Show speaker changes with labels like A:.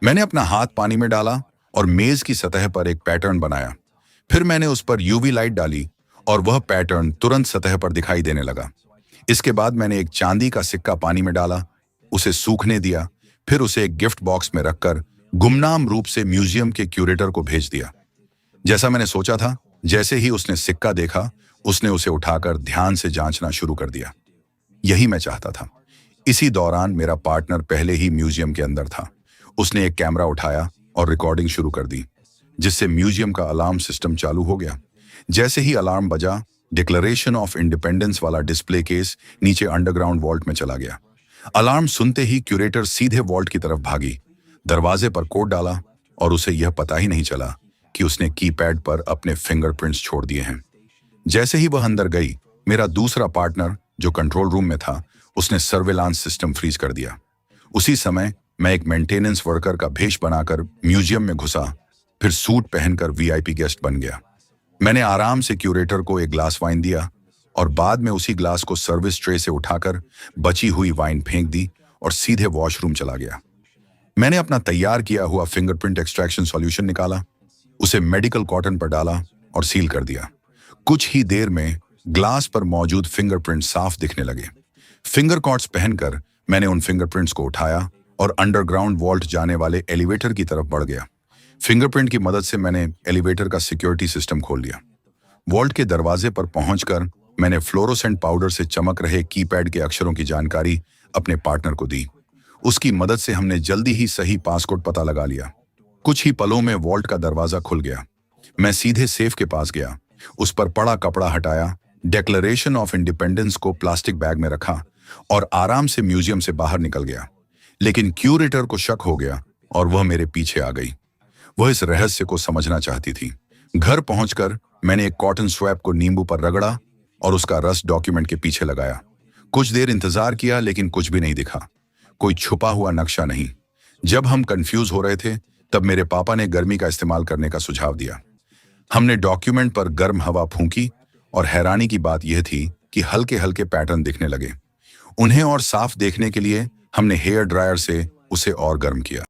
A: मैंने अपना हाथ पानी में डाला और मेज की सतह पर एक पैटर्न बनाया। फिर मैंने उस पर यूवी लाइट डाली और वह पैटर्न तुरंत सतह पर दिखाई देने लगा। इसके बाद मैंने एक चांदी का सिक्का पानी में डाला, उसे सूखने दिया, फिर उसे एक गिफ्ट बॉक्स में रखकर गुमनाम रूप से म्यूजियम के क्यूरेटर को भेज दिया। जैसा मैंने सोचा था, जैसे ही उसने सिक्का देखा, उसने उसे उठाकर ध्यान से जांचना शुरू कर दिया। यही मैं चाहता था। इसी दौरान मेरा पार्टनर पहले ही म्यूजियम के अंदर था। उसने एक कैमरा उठाया और रिकॉर्डिंग शुरू कर दी, जिससे म्यूजियम का अलार्म सिस्टम चालू हो गया। जैसे ही अलार्म बजा, डिक्लेरेशन ऑफ इंडिपेंडेंस वाला डिस्प्ले केस नीचे अंडरग्राउंड वॉल्ट में चला गया। अलार्म सुनते ही क्यूरेटर सीधे वॉल्ट की तरफ भागी, दरवाजे पर कोड डाला और उसे यह पता ही नहीं चला कि उसने कीपैड पर अपने फिंगरप्रिंट्स छोड़ दिए हैं। जैसे ही वह अंदर गई, मेरा दूसरा पार्टनर जो कंट्रोल रूम में था, उसने सर्वेलांस सिस्टम फ्रीज कर दिया। उसी समय मैं एक मेंटेनेंस वर्कर का भेष बनाकर म्यूजियम में घुसा, फिर सूट पहनकर वीआईपी गेस्ट बन गया। मैंने आराम से क्यूरेटर को एक ग्लास वाइन दिया और बाद में उसी ग्लास को सर्विस ट्रे से उठाकर बची हुई वाइन फेंक दी और सीधे वॉशरूम चला गया। मैंने अपना तैयार किया हुआ फिंगरप्रिंट एक्सट्रैक्शन सॉल्यूशन निकाला, उसे मेडिकल कॉटन पर डाला और सील कर दिया। कुछ ही देर में ग्लास पर मौजूद फिंगरप्रिंट साफ दिखने लगे। फिंगर कॉर्ड्स पहनकर मैंने उन फिंगरप्रिंट्स को उठाया और अंडरग्राउंड वॉल्ट जाने वाले एलिवेटर की तरफ बढ़ गया। फिंगरप्रिंट की मदद से मैंने एलिवेटर का सिक्योरिटी सिस्टम खोल दिया। वॉल्ट के दरवाजे पर पहुंचकर मैंने फ्लोरोसेंट पाउडर से चमक रहे कीपैड के अक्षरों की जानकारी अपने पार्टनर को दी। उसकी मदद से हमने जल्दी ही सही पासकोड पता लगा लिया। कुछ ही पलों में वॉल्ट का दरवाजा खुल गया। मैं सीधे सेफ के पास गया, उस पर पड़ा कपड़ा हटाया, डिक्लेरेशन ऑफ इंडिपेंडेंस को प्लास्टिक बैग में रखा और आराम से म्यूजियम से बाहर निकल गया। लेकिन क्यूरेटर को शक हो गया और वह मेरे पीछे आ गई। वह इस रहस्य को समझना चाहती थी। घर पहुंचकर मैंने एक कॉटन स्वैप को नींबू पर रगड़ा और उसका रस डॉक्यूमेंट के पीछे लगाया। कुछ देर इंतजार किया, लेकिन कुछ भी नहीं दिखा। कोई छुपा हुआ नक्शा नहीं। जब हम कंफ्यूज हो रहे थे, तब मेरे पापा ने गर्मी का इस्तेमाल करने का सुझाव दिया। हमने डॉक्यूमेंट पर गर्म हवा फूंकी और हैरानी की बात यह थी कि हल्के हल्के पैटर्न दिखने लगे। उन्हें और साफ देखने के लिए हमने हेयर ड्रायर से उसे और गर्म किया।